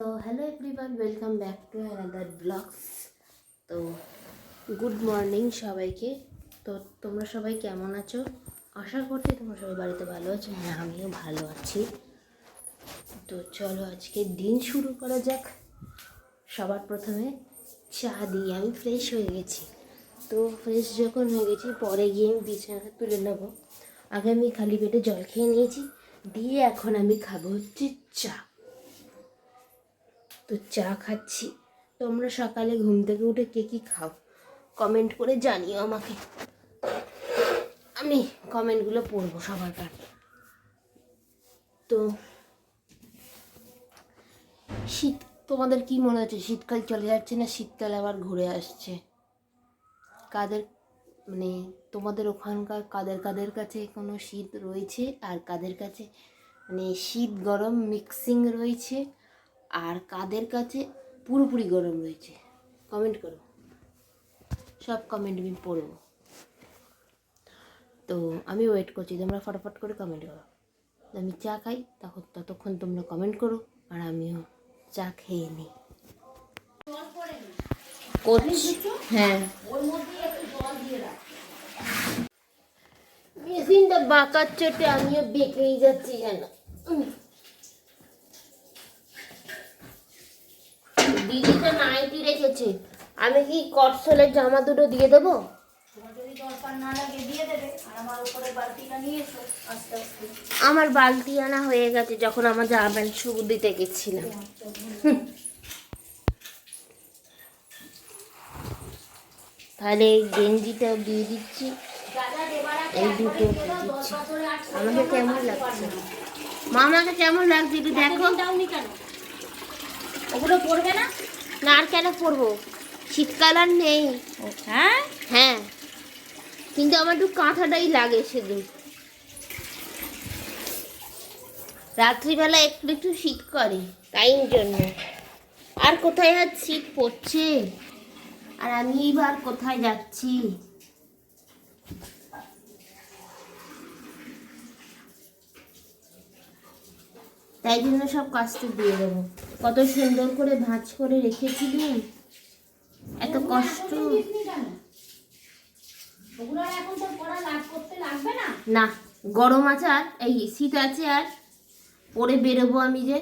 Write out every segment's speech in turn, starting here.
তো hello everyone, welcome back to another blogs. তো good morning সবাইকে। তো তোমরা সবাই কেমন আছো? আশা করছি তোমরা সবাই বাড়িতে ভালো আছো। হ্যাঁ, আমিও ভালো আছি। তো চলো আজকে দিন শুরু করা যাক। সবার প্রথমে চা দিয়ে আমি ফ্রেশ হয়ে গেছি। তো ফ্রেশ যখন হয়ে গেছি, পরে গিয়ে আমি বিছানা তুলে নেবো। আগে আমি খালি পেটে জল খেয়ে নিয়েছি, দিয়ে এখন আমি খাবো হচ্ছে চা। তো চা খাচ্ছি। তোমরা সকালে ঘুম থেকে উঠে কে কী খাও কমেন্ট করে জানিও আমাকে, আমি কমেন্টগুলো পড়বো সবার কার। তো শীত, তোমাদের কি মনে হচ্ছে শীতকাল চলে যাচ্ছে না শীতকাল আবার ঘুরে আসছে? কাদের মানে তোমাদের ওখানকার কাদের কাদের কাছে কোনো শীত রয়েছে, আর কাদের কাছে মানে শীত গরম মিক্সিং রয়েছে, আর কাদের কাছে পুরোপুরি গরম রয়েছে? কমেন্ট করো, সব কমেন্ট আমি পড়বো। তো আমি ওয়েট করছি, তোমরা ফটাফট করে কমেন্ট করো। আমি চা খাই, ততক্ষণ তোমরা কমেন্ট করো, আর আমিও চা খেয়ে নিই। হ্যাঁ, মেশিনটা বাঁকার চোটে আমিও বেঁকেই যাচ্ছি যেন। দিদিটা নাইটি রেখেছে, আমি কি কটসলের জামা দুটো দিয়ে দেবো? আমার বালতি আনা হয়ে গেছে যখন আমার জামা প্যান্ট শুকু দিতে গেছিলাম। তাহলে এই গেঞ্জিটা দিয়ে দিচ্ছি, এই দুটো দিচ্ছি। আমাকে কেমন লাগছে মা? আমাকে কেমন লাগছে একটু দেখো। ওগুলো পরবে না? না, আর কেন পরবো, শীতকাল আর নেই। হ্যাঁ হ্যাঁ, কিন্তু আমার একটু কাঁথাটাই লাগে সেদিন রাত্রিবেলা একটু একটু শীত করে, তাই জন্য। আর কোথায় আজ শীত পড়ছে, আর আমি এবার কোথায় যাচ্ছি? তাই জন্য সব কাজটা দিয়ে দেবো। কত সুন্দর করে ভাঁজ করে রেখেছিলাম, এত কষ্ট। না, গরম আছে আর এই শীত আছে, আর পরে বেরোবো আমি যে।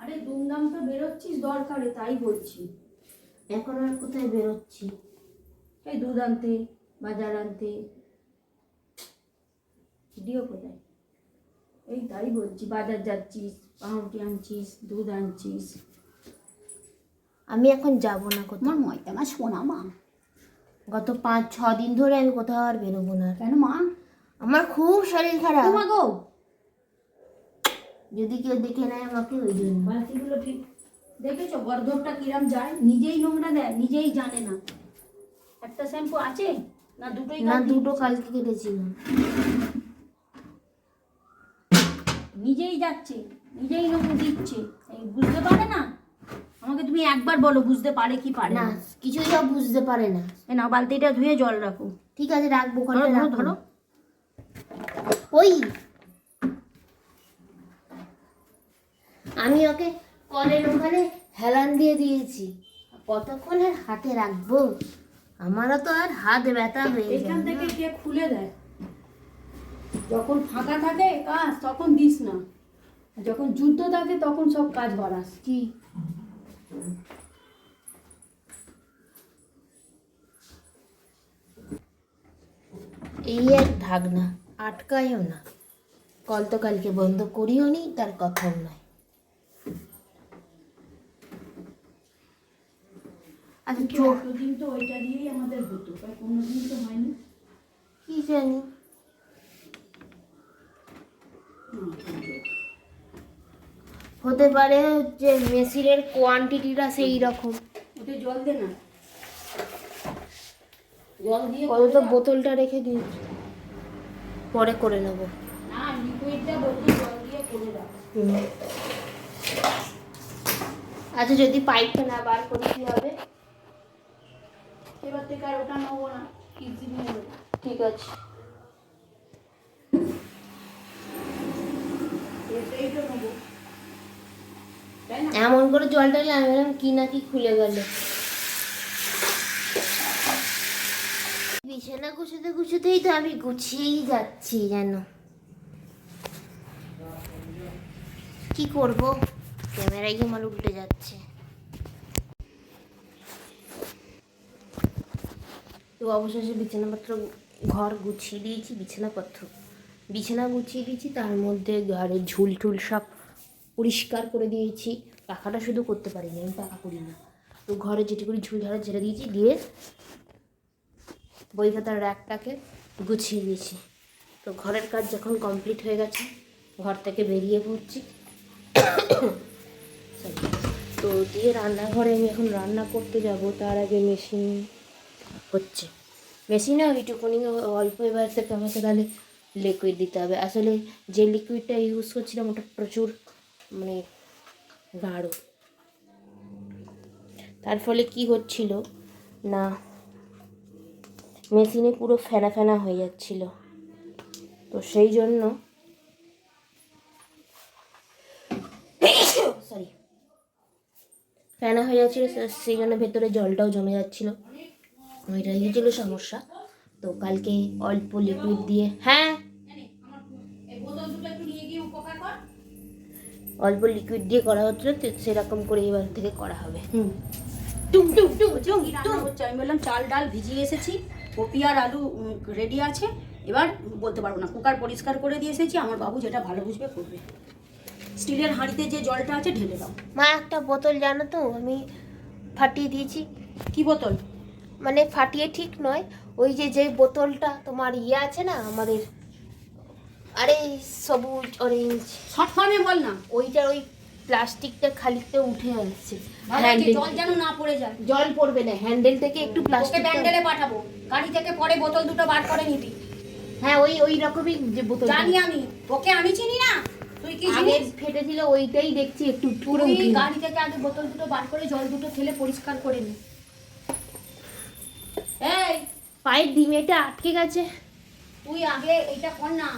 আরে দুমদাম তো বেরোচ্ছিস দরকারে, তাই বলছি। এখন আর কোথায় বেরোচ্ছি? এই দুধ আনতে, বাজার আনতে। ভিডিও কোথায়? এই তাই বলছি, বাজার যাচ্ছিস, পাউরুটি আনছিস, দুধ আনছিস। আমি এখন যাব না কোথাও। আমার ময়তা মা, শোনা মা, গত 5-6 দিন ধরে আমি কোথাও আর বেরোবো না। কেন মা? আমার খুব শরীর খারাপ। মা গো, যদি কেউ দেখে নেয় আমাকে, ওই জন্য। বালতিগুলো ঠিক দেখেছো গর্ধবটা কিরাম যায়? নিজেই নোংরা দেয়, নিজেই জানে না। একটা শ্যাম্পু আছে না? দুটোই না, দুটো কালকে কেটেছিলাম। নিজেই যাচ্ছে, নিজেই নোংরা দিচ্ছে, এই বুঝতে পারে না। আমাকে তুমি একবার বলো বুঝতে পারে কি পারে না, না। কিছুই সব বুঝতে পারে না। এ না, বালতিটা ধুয়ে জল রাখো। ঠিক আছে, রাখবো। ধরো ধরো ধরো। ওই আমি ওকে কলের ওখানে হেলান দিয়ে দিয়েছি, কতক্ষণ আর হাতে রাখবো? আমারও তো আর হাত ব্যথা হয়ে এখান যায় থেকে না। কে খুলে দেয়? যখন ফাঁকা থাকে কাজ তখন দিস না, যখন যুদ্ধ থাকে তখন সব কাজ বাড়াস। কি এই এক ঢাকনা, আটকায়ও না। কল তো কালকে বন্ধ করিও নি, তার কথাও নয়। আচ্ছা, চোখ এতদিন তো ওইটা দিয়েই আমাদের হতো, কোনোদিন তো হয়নি। কি জানি, হতে পারে হচ্ছে মেশিনের কোয়ান্টিটিটা সেই রকম। ওতে জল দে না, জল দিয়ে কত তো বোতলটা রেখে দিয়েছি, পরে করে নেবো। না, লিকুইডটা বোতলে জল দিয়ে করে দাও। আচ্ছা, যদি পাইপটা না বার করি কি হবে? এবার থেকে আর ওটা নেবো না, ইজি নিয়ে নেবো। ঠিক আছে। এইটা নেবো। তাই না? এমন করে জলটা আমি ভাবলাম কি না কি খুলে গেল। বিছানা গুছোতে গুছোতেই তো আমি গুছিয়েই যাচ্ছি জানো। কি করব, ক্যামেরায় কি আমার উল্টে যাচ্ছে। তো অবশেষে বিছানাপত্র ঘর গুছিয়ে দিয়েছি, বিছানা গুছিয়ে দিয়েছি, তার মধ্যে ঘরের ঝুল টুল সব পরিষ্কার করে দিয়েছি। পাখাটা শুধু করতে পারিনি, আমি পাখা করি না। তো ঘরে যেটুকুনি ঝুল ঝাড়া ঝেড়ে দিয়েছি, দিয়ে বই খাতার র্যাকটাকে গুছিয়ে দিয়েছি। তো ঘরের কাজ যখন কমপ্লিট হয়ে গেছে, ঘর থেকে বেরিয়ে পড়ছি। তো দিয়ে রান্নাঘরে আমি এখন রান্না করতে যাব, তার আগে মেশিন হচ্ছে। মেশিনে ওইটুকুনি অল্প এবার থেকে আমাকে তাহলে লিকুইড দিতে হবে। আসলে যে লিকুইডটা ইউজ করছিলাম ওটা প্রচুর মানে গাঢ়, তার ফলে কি হচ্ছিল না মেশিনে পুরো ফেনা ফেনা হয়ে যাচ্ছিল। তো সেই জন্য ফেনা হয়ে যাচ্ছিলো, সেই জন্য ভেতরে জলটাও জমে যাচ্ছিলো, ওইটাই হয়েছিল সমস্যা। তো কালকে অল্প লিকুইড দিয়ে, হ্যাঁ অল্প লিকুইড দিয়ে করা হচ্ছিলো, তো সেরকম করে এবার থেকে করা হবে। টুক টুক টুক টুক কি রান্না হচ্ছে? আমি বললাম চাল ডাল ভিজিয়ে এসেছি, কপি আর আলু রেডি আছে। এবার বলতে পারবো না, কুকার পরিষ্কার করে দিয়ে এসেছি। আমার বাবু যেটা ভালো বুঝবে করবে। স্টিলের হাঁড়িতে যে জলটা আছে ঢেলে দাও। মা একটা বোতল জানো তো আমি ফাটিয়ে দিয়েছি। কি বোতল? মানে ফাটিয়ে ঠিক নয়, ওই যে যে বোতলটা তোমার ইয়ে আছে না আমাদের, আরে সবুজ অরেঞ্জ শর্ট ফর্মে বল না। ওইটার ওই প্লাস্টিকটা খালিতে উঠে আসছে, জল যেন না পড়ে যায়। জল পড়বে না, হ্যান্ডেল থেকে একটু ওকে প্লাস্টিক। ব্যান্ডেলে পাঠাবো, গাড়ি থেকে পরে বোতল দুটো বার করে নিবি। হ্যাঁ ওই ওই রকমই যে বোতল জানি আমি, ওকে আমি চিনি না, তুই কি আগে জানিস? ফেটেছিল, ওইটাই দেখছি একটু পুরো তুই উঠে। গাড়ি থেকে আগে বোতল দুটো বার করে জল দুটো ফেলে পরিষ্কার করে নি। এই পায়ের ডিমেটা আটকে গেছে। তুই আগে এইটা কর না,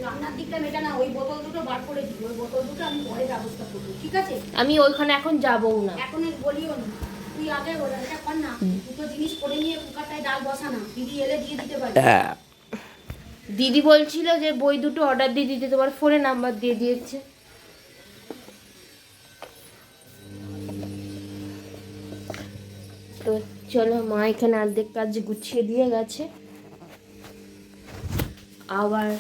রান্নার দিকটা মেটা না। ওই বোতল দুটো বার করে দিবি, ওই বোতল দুটো আমি পরে ব্যবস্থা করবো, ঠিক আছে? আমি ওইখানে এখন যাবও না। এখন বলিও না, তুই আগে এটা কর না। দুটো জিনিস করে নিয়ে কুকারটায় ডাল বসা না, দিদি এলে দিয়ে দিতে পারি। দিদি বলছিল যে বই দুটো অর্ডার দিয়ে দিতে, তোমার ফোনে নাম্বার দিয়ে দিয়েছে। তো চলো, মা এখানে অর্ধেক কাজ গুছিয়ে দিয়ে গেছে। আবার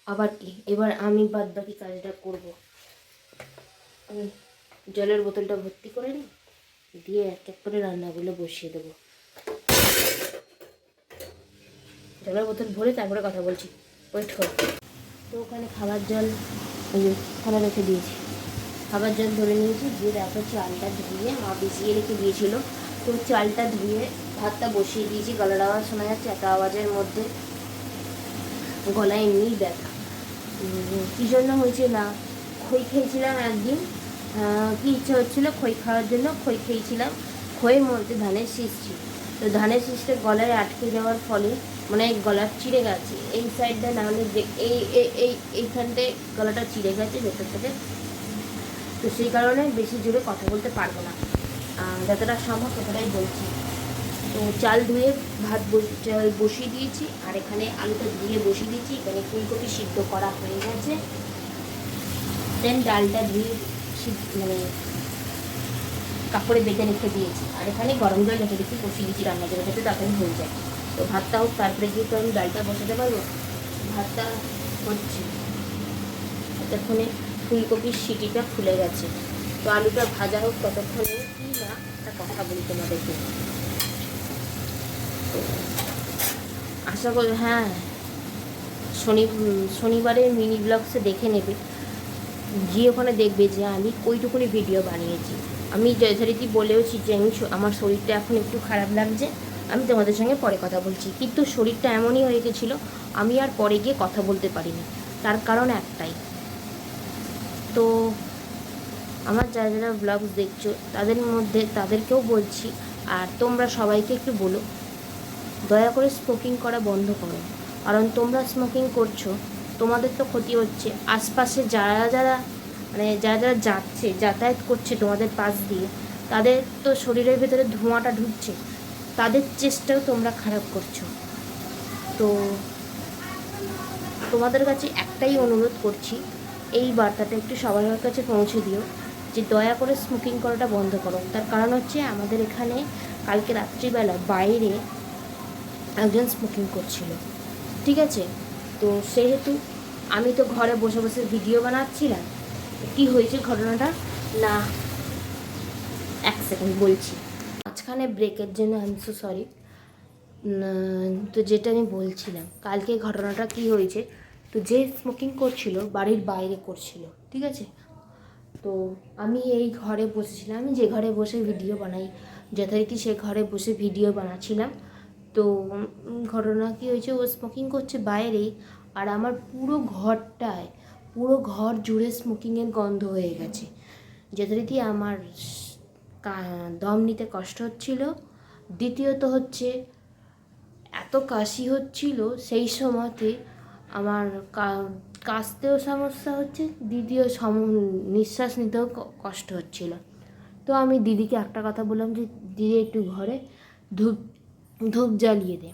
আবার কি, এবার আমি বাদ বাকি কাজটা করবো। আমি জলের বোতলটা ভর্তি করে নিই, দিয়ে এক এক করে রান্নাগুলো বসিয়ে দেবো। জলের বোতল ভরে তারপরে কথা বলছি, ওয়েট কর। তো ওখানে খাবার জল ওই ওখানে রেখে দিয়েছি, খাবার জল ধরে নিয়েছি। দিয়ে তারপর চালটা ধুয়ে, মা ভিজিয়ে রেখে দিয়েছিল, তো চালটা ধুয়ে ভাতটা বসিয়ে দিয়েছি। গলার আওয়াজ শোনা যাচ্ছে, এত আওয়াজের মধ্যে গলায় এমনিই ব্যথা। কী জন্য হয়েছে না, খই খেয়েছিলাম একদিন, কি ইচ্ছা হচ্ছিলো খই খাওয়ার জন্য, খই খেয়েছিলাম। খইয়ের মধ্যে ধানের শীষ ছিল, তো ধানের শীষটা গলায় আটকে যাওয়ার ফলে মানে গলা চিড়ে গেছে এই সাইডটা, না হলে এই এইখানটায় গলাটা চিড়ে গেছে ভেতর থেকে। তো সেই কারণে বেশি জোরে কথা বলতে পারবো না, যতটা সম্ভব ততটাই বলছি। তো চাল ধুয়ে ভাত চাল বসিয়ে দিয়েছি, আর এখানে আলুটা ধুয়ে বসিয়ে দিয়েছি। এখানে ফুলকপি সিদ্ধ করা হয়ে গেছে। দেন ডালটা ধুয়ে মানে কাপড়ে বেঁধে রেখে দিয়েছি, আর এখানে গরম জল রেখে দিচ্ছি, বসিয়ে দিয়েছি রান্না জল, যাতে তাড়াতাড়ি হয়ে যায়। তো ভাতটা হোক, তারপরে গিয়ে তো আমি ডালটা বসাতে পারবো। ভাতটা হচ্ছে, ততক্ষণে ফুলকপির সিটিটা খুলে গেছে। তো আলুটা ভাজা হোক, ততক্ষণে কি না একটা কথা বলি তোমাদেরকে। আশা করি হ্যাঁ শনিবারের মিনি ব্লগসে দেখে নেবে, গিয়ে ওখানে দেখবে যে আমি ওইটুকুনি ভিডিও বানিয়েছি। আমি যথারীতি বলেওছি যে আমার শরীরটা এখন একটু খারাপ লাগছে, আমি তোমাদের সঙ্গে পরে কথা বলছি। কিন্তু শরীরটা এমনই হয়ে গেছিলো, আমি আর পরে গিয়ে কথা বলতে পারিনি। তার কারণ একটাই, তো আমার যারা যারা ব্লগস দেখছো তাদের মধ্যে তাদেরকেও বলছি, আর তোমরা সবাইকে একটু বলো, দয়া করে স্মোকিং করা বন্ধ করো। কারণ তোমরা স্মোকিং করছো, তোমাদের তো ক্ষতি হচ্ছে, আশপাশে যারা যারা মানে যারা যারা যাচ্ছে, যাতায়াত করছে তোমাদের পাশ দিয়ে, তাদের তো শরীরের ভেতরে ধোঁয়াটা ঢুকছে, তাদের চেষ্টাও তোমরা খারাপ করছো। তো তোমাদের কাছে একটাই অনুরোধ করছি, এই বার্তাটা একটু সবার কাছে পৌঁছে দিও যে দয়া করে স্মোকিং করাটা বন্ধ করো। তার কারণ হচ্ছে আমাদের এখানে কালকে রাত্রিবেলা বাইরে একজন স্মোকিং করছিল, ঠিক আছে? তো সেহেতু আমি তো ঘরে বসে বসে ভিডিও বানাচ্ছিলাম। কি হয়েছে ঘটনাটা না, এক সেকেন্ড বলছি, মাঝখানে ব্রেকের জন্য আই এম সো সরি। তো যেটা আমি বলছিলাম, কালকে ঘটনাটা কি হয়েছে, তো যে স্মোকিং করছিল বাড়ির বাইরে করছিল, ঠিক আছে? তো আমি এই ঘরে বসেছিলাম, আমি যে ঘরে বসে ভিডিও বানাই যথারীতি সে ঘরে বসে ভিডিও বানাচ্ছিলাম। তো ঘটনা কী হয়েছে, ও স্মোকিং করছে বাইরেই, আর আমার পুরো ঘর জুড়ে স্মোকিংয়ের গন্ধ হয়ে গেছে। যথারীতি আমার দম নিতে কষ্ট হচ্ছিল, দ্বিতীয়ত হচ্ছে এত কাশি হচ্ছিল সেই সময়তে আমার কাশতেও সমস্যা হচ্ছে, দ্বিতীয় নিঃশ্বাস নিতেও কষ্ট হচ্ছিল। তো আমি দিদিকে একটা কথা বললাম যে দিদি একটু ঘরে ধূপ জ্বালিয়ে দে।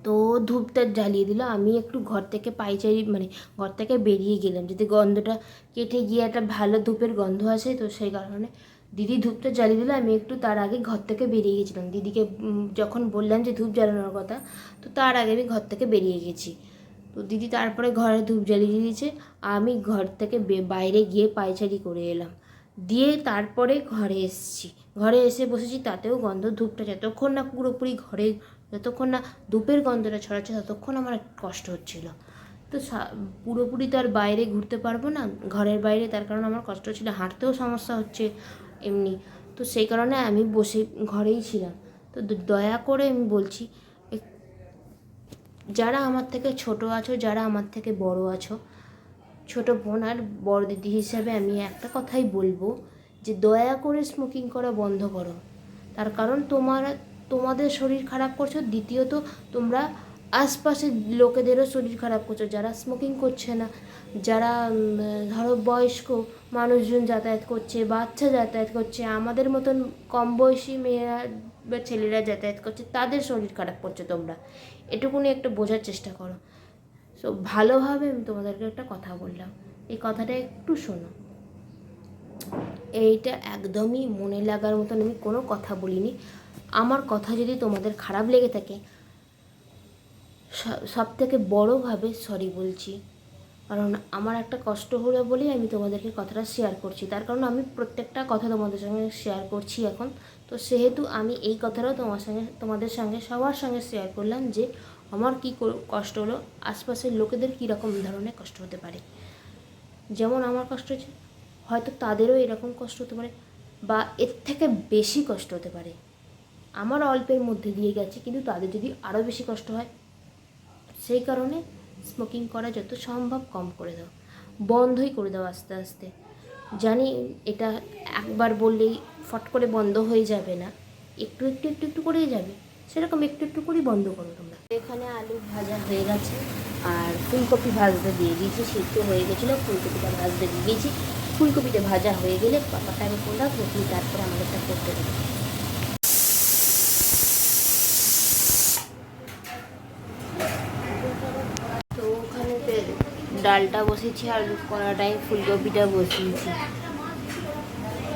তো ধূপটা জ্বালিয়ে দিল, আমি একটু ঘর থেকে পাইচারি মানে ঘর থেকে বেরিয়ে গেলাম যদি গন্ধটা কেটে গিয়ে একটা ভালো ধূপের গন্ধ আসে। তো সেই কারণে দিদি ধূপটা জ্বালিয়ে দিল, আমি একটু তার আগে ঘর থেকে বেরিয়ে গেছিলাম। দিদিকে যখন বললাম যে ধূপ জ্বালানোর কথা, তো তার আগে আমি ঘর থেকে বেরিয়ে গেছি। তো দিদি তারপরে ঘরে ধূপ জ্বালিয়ে দিয়েছে, আমি ঘর থেকে বাইরে গিয়ে পায়চারি করে এলাম, দিয়ে তারপরে ঘরে এসেছি। ঘরে এসে বসেছি, তাতেও গন্ধ, ধূপটা যতক্ষণ না পুরোপুরি ঘরে, যতক্ষণ না ধূপের গন্ধটা ছড়াচ্ছে ততক্ষণ আমার কষ্ট হচ্ছিল। তো পুরোপুরি তো আর বাইরে ঘুরতে পারবো না ঘরের বাইরে, তার কারণে আমার কষ্ট হচ্ছিলো, হাঁটতেও সমস্যা হচ্ছে এমনি। তো সেই কারণে আমি বসে ঘরেই ছিলাম। তো দয়া করে আমি বলছি, যারা আমার থেকে ছোট আছো, যারা আমার থেকে বড় আছো, ছোট বোন আর বড় দিদি হিসাবে আমি একটা কথাই বলবো যে দয়া করে স্মোকিং করা বন্ধ করো। তার কারণ তোমাদের শরীর খারাপ করছো, দ্বিতীয়ত তোমরা আশপাশের লোকেদেরও শরীর খারাপ করছো। যারা স্মোকিং করছে না, যারা ধরো বয়স্ক মানুষজন যাতায়াত করছে, বাচ্চা যাতায়াত করছে, আমাদের মতন কম বয়সী মেয়েরা বা ছেলেরা যাতায়াত করছে, তাদের শরীর খারাপ করছে। তোমরা এটুকুনি একটু বোঝার চেষ্টা করো। সো ভালোভাবে আমি তোমাদেরকে একটা কথা বললাম, এই কথাটা একটু শোনো। এইটা একদমই মনে লাগার মতন আমি কোনো কথা বলিনি। আমার কথা যদি তোমাদের খারাপ লেগে থাকে, সব থেকে বড়োভাবে সরি বলছি। কারণ আমার একটা কষ্ট হলো বলেই আমি তোমাদেরকে কথাটা শেয়ার করছি, তার কারণ আমি প্রত্যেকটা কথা তোমাদের সঙ্গে শেয়ার করছি এখন। তো সেহেতু আমি এই কথাটাও তোমাদের সঙ্গে সবার সঙ্গে শেয়ার করলাম যে আমার কী কষ্ট হলো, আশপাশের লোকেদের কীরকম ধরনের কষ্ট হতে পারে। যেমন আমার কষ্ট হচ্ছে, হয়তো তাদেরও এরকম কষ্ট হতে পারে, বা এর থেকে বেশি কষ্ট হতে পারে। আমার অল্পের মধ্যে দিয়ে গেছে, কিন্তু তাদের যদি আরও বেশি কষ্ট হয়, সেই কারণে স্মোকিং করা যত সম্ভব কম করে দাও, বন্ধই করে দাও আস্তে আস্তে। জানি এটা একবার বললেই ফট করে বন্ধ হয়ে যাবে না, একটু একটু একটু একটু করেই যাবে, সেরকম একটু একটু করেই বন্ধ করো তোমরা। এখানে আলু ভাজা হয়ে গেছে আর ফুলকপি ভাজতে দিয়ে দিয়েছি, সিদ্ধ হয়ে গেছিলো, ফুলকপিটা ভাজতে দিয়ে দিয়েছি। ফুলকপিটা ভাজা হয়ে গেলে পাপাটা আমি করলাম রুটি, তারপরে আমাদেরটা করতে দেবো। তো ওখানে ডালটা বসিয়েছি আর কড়াটায় ফুলকপিটা বসিয়েছি,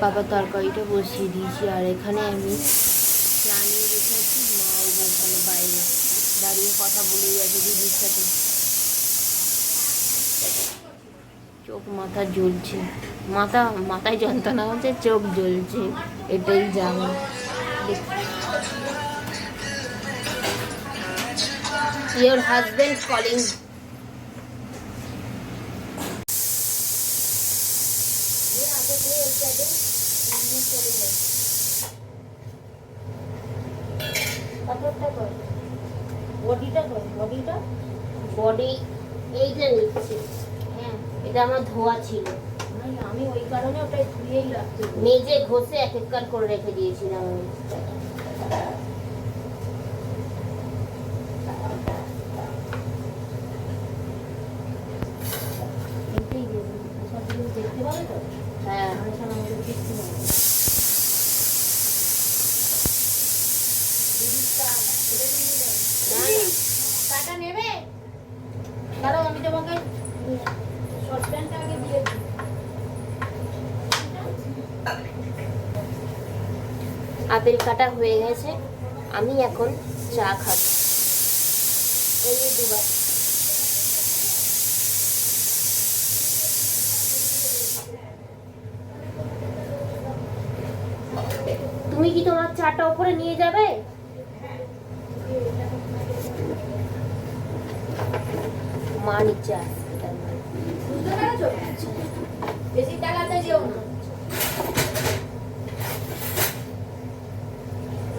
পাপা তরকারিটা বসিয়ে দিয়েছি। আর এখানে আমি চা নিয়ে রেখেছি, মা ওখানে বাইরে দাঁড়িয়ে কথা বলেই আছে দিদির সাথে। চোখ মাথা জ্বলছে, মাথায় যন্ত্রণা হচ্ছে, চোখ জ্বলছে, এটাই জানো। Your husband calling. বডি এইটা নিচ্ছে, হ্যাঁ এটা আমার ধোয়া ছিল, আমি ওই কারণে ওটাই ধুয়েই রাখছি, মেজে ঘষে এক একবার করে রেখে দিয়েছিলাম আমি। কাটা নেবে দাঁড়াও, আমি তোমাকে সসপ্যানটা আগে দিয়ে দিই। আপেল কাটা হয়ে গেছে, আমি এখন চা খাবো। এই যে দুবার তুমি কি তোমার চাটা উপরে নিয়ে যাবে? মা নিচে আসছে, বুঝতে পেরেছো? বেশি টাকাতে যেও না।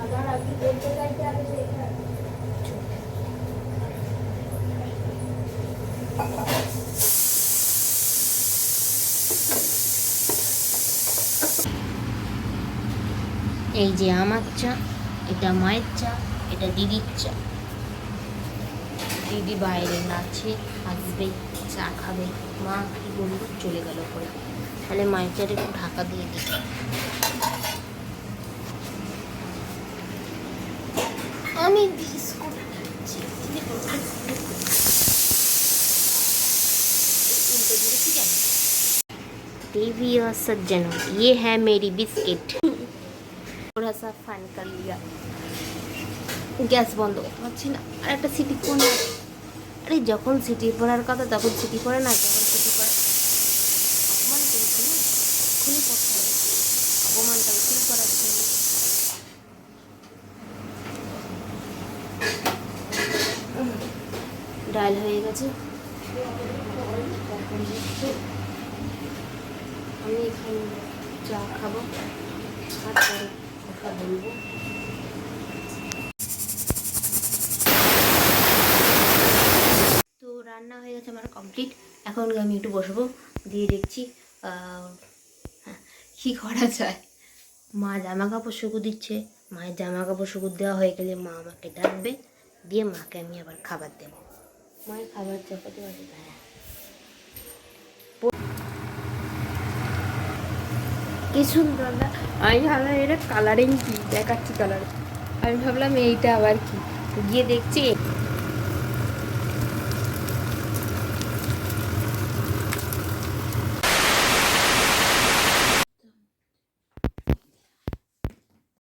আবার আপনি বলতে চাইতে আগে সেটা এই যে আমার চা, এটা মায়ের চা, এটা দিদির চা। দিদি বাইরে নাচে, আসবে, চা খাবে। মা কি বলবো, চলে গেল পরে। তাহলে মায়ের চাটা একটু ঢাকা দিয়ে দিই। আমি বিস্কুট খাচ্ছি। देवी और सज्जनों, ये है मेरी बिस्किट। थोड़ा सा फन कर लिया। গ্যাস বন্ধ পাচ্ছি না, আর একটা সিটি পড়ে। আরে যখন সিটি পড়ার কথা তখন সিটি পড়ে না, যখন সিটি পড়ে অপমান করেছি না, এক্ষুনি করতে হবে অপমানটা উচিত করার জন্য। ডাল হয়ে গেছে, আমি এখানে চা খাবো, তারপরে কথা বলবো। তো রান্না হয়ে গেছে আমার কমপ্লিট। এখন আমি একটু বসবো, দিয়ে দেখছি কী করা যায়। মা জামা কাপড় শুকো দিচ্ছে, মায়ের জামা কাপড় শুকো দেওয়া হয়ে গেলে মা আমাকে ডাকবে, দিয়ে মাকে আমি আবার খাবার দেবো। মায়ের খাবার চাপাতে পারবে। হ্যাঁ, কি সুন্দর না? আমি ভাবলাম এটা কালারিং কি দেখাচ্ছি, কালার আমি ভাবলাম এইটা আবার কি, গিয়ে দেখছি